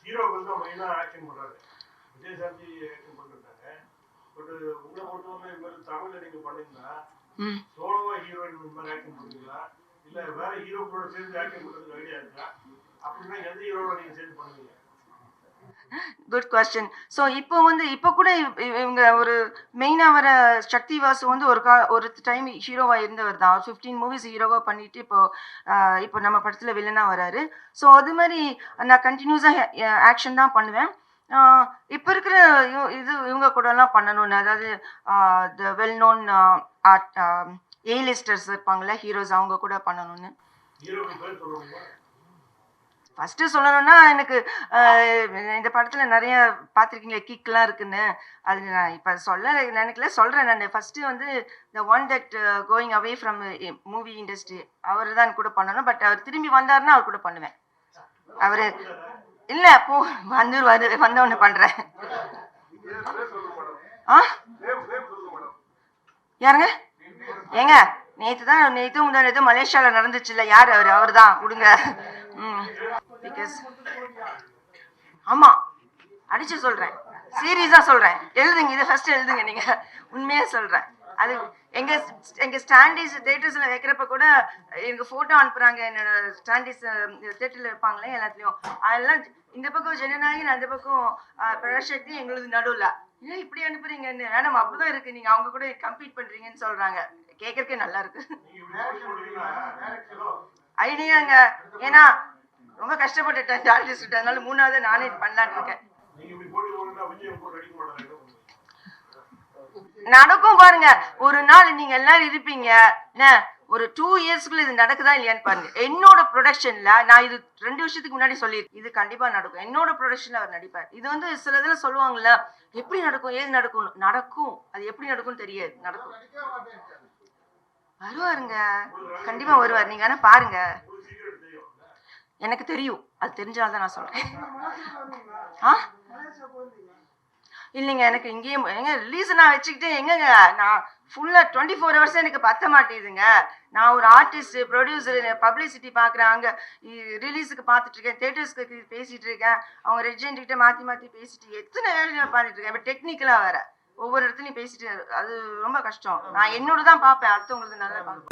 ஹீரோக்கள் தான் மெயினா ஆக்ஷன் பண்றாங்க. விஜயசாந்தி ஆக்ஷன் பண்ணிருக்காங்க. பட் உங்களை பொறுத்தவரை இந்த மாதிரி தமிழ்ல நீங்க பண்ணீங்கன்னா சோலோவா ஹீரோயின் இந்த மாதிரி ஆக்ஷன் பண்ணுவீங்களா இல்ல வேற ஹீரோக்களோட சேர்ந்து ஆக்ஷன் பண்றதுக்கு ஐடியா இருக்கா? அப்படின்னா எந்த ஹீரோட நீங்க சேர்ந்து பண்ணுவீங்க? Good question. ஸோ இப்போ கூட இவங்க ஒரு மெயினாக வர சக்தி வாசு வந்து ஒரு டைம் ஹீரோவாக இருந்தவர் தான். 15 மூவிஸ் ஹீரோவாக பண்ணிட்டு இப்போ நம்ம படத்தில் வில்லனாக வராரு. ஸோ அது மாதிரி நான் கண்டினியூஸாக ஆக்ஷன் தான் பண்ணுவேன். இப்போ இருக்கிற இவங்க கூடலாம் பண்ணணும்னு, அதாவது the well known art A listers இருப்பாங்கள்ல ஹீரோஸ், அவங்க கூட பண்ணணும்னு. ஃபஸ்ட்டு சொல்லணும்னா எனக்கு இந்த படத்தில் நிறைய பார்த்துருக்கீங்களே கிக்லாம் இருக்குன்னு, அது நான் இப்போ நினைக்கல, சொல்கிறேன். நான் ஃபஸ்ட்டு வந்து the one that going away from movie industry அவர் தான் கூட பண்ணணும். பட் அவர் திரும்பி வந்தாருன்னா அவர் கூட பண்ணுவேன். அவர் இல்லை வந்தவொடனே பண்ணுறேன். யாருங்க? ஏங்க நேற்று முந்தானது மலேசியாவில் நடந்துச்சு இல்லை, யார் அவர் தான் கொடுங்க. பிகாஸ் ஆமாம் அடிச்சு சொல்கிறேன், சீரியஸாக சொல்கிறேன். எழுதுங்க, இதை ஃபஸ்ட்டு எழுதுங்க. நீங்கள் உண்மையாக சொல்கிறேன். அது எங்கள் ஸ்டாண்டீஸ் தேட்டர்ஸில் வைக்கிறப்ப கூட எனக்கு ஃபோட்டோ அனுப்புகிறாங்க. என்னோட ஸ்டாண்டீஸ் தேட்டரில் வைப்பாங்களே எல்லாத்துலேயும், அதெல்லாம் இந்த பக்கம் ஜனநாயகன், அந்த பக்கம் பிரசக்தி, எங்களுக்கு நடுவில். ஏன் இப்படி அனுப்புறீங்கன்னு. மேடம் அப்படிதான் இருக்குது, நீங்கள் அவங்க கூட கம்ப்ளீட் பண்ணுறீங்கன்னு சொல்கிறாங்க. கேட்கறக்கே நல்லா இருக்கு ஐடியாங்க. ஏன்னா ரொம்ப கஷ்டப்பட்டுட்டேன் ஆர்டிஸ்ட், அதனால 3வது நானே பண்ணலான்னு இருக்கேன். நடக்கும் பாருங்க, ஒரு நாள் நீங்க எல்லாரும் இருப்பீங்க. ஒரு 2 இயர்ஸ்க்குள்ள இது நடக்குதா இல்லையான்னு பாருங்க. என்னோட ப்ரொடக்ஷன்ல நான் இது 2 வருஷத்துக்கு முன்னாடி சொல்லியிருக்கேன், இது கண்டிப்பா நடக்கும். என்னோட ப்ரொடக்ஷன்ல அவர் நடிப்பார். இது வந்து சில இதில் சொல்லுவாங்கல்ல, எப்படி நடக்கும் ஏது நடக்கும், அது எப்படி நடக்கும்னு தெரியாது, நடக்கும். வருவாருங்க, கண்டிப்பா வருவார். நீங்க வேணா பாருங்க, எனக்கு தெரியும். அது தெரிஞ்சால்தான் நான் சொல்றேன். இல்லைங்க, எனக்கு இங்கேயும் எங்க ரிலீஸ் நான் வச்சுக்கிட்டு எங்கங்க, நான் ஃபுல்லா 24 ஹவர்ஸ் எனக்கு பத்த மாட்டேதுங்க. நான் ஒரு ஆர்டிஸ்ட், ப்ரொடியூசர், பப்ளிசிட்டி பார்க்குறேன், அங்கே ரிலீஸுக்கு பார்த்துட்டு இருக்கேன், தேட்டர்ஸ்க்கு பேசிட்டு இருக்கேன், அவங்க ரெஜெண்ட் கிட்ட மாற்றி பேசிட்டு எத்தனை வேலை பார்த்துட்டு இருக்கேன். இப்போ டெக்னிக்கலாக வேற ஒவ்வொரு இடத்துலையும் பேசிட்டு, அது ரொம்ப கஷ்டம். நான் என்னோட தான் பார்ப்பேன், அடுத்தவங்களுக்கு நல்லா பார்ப்பேன்.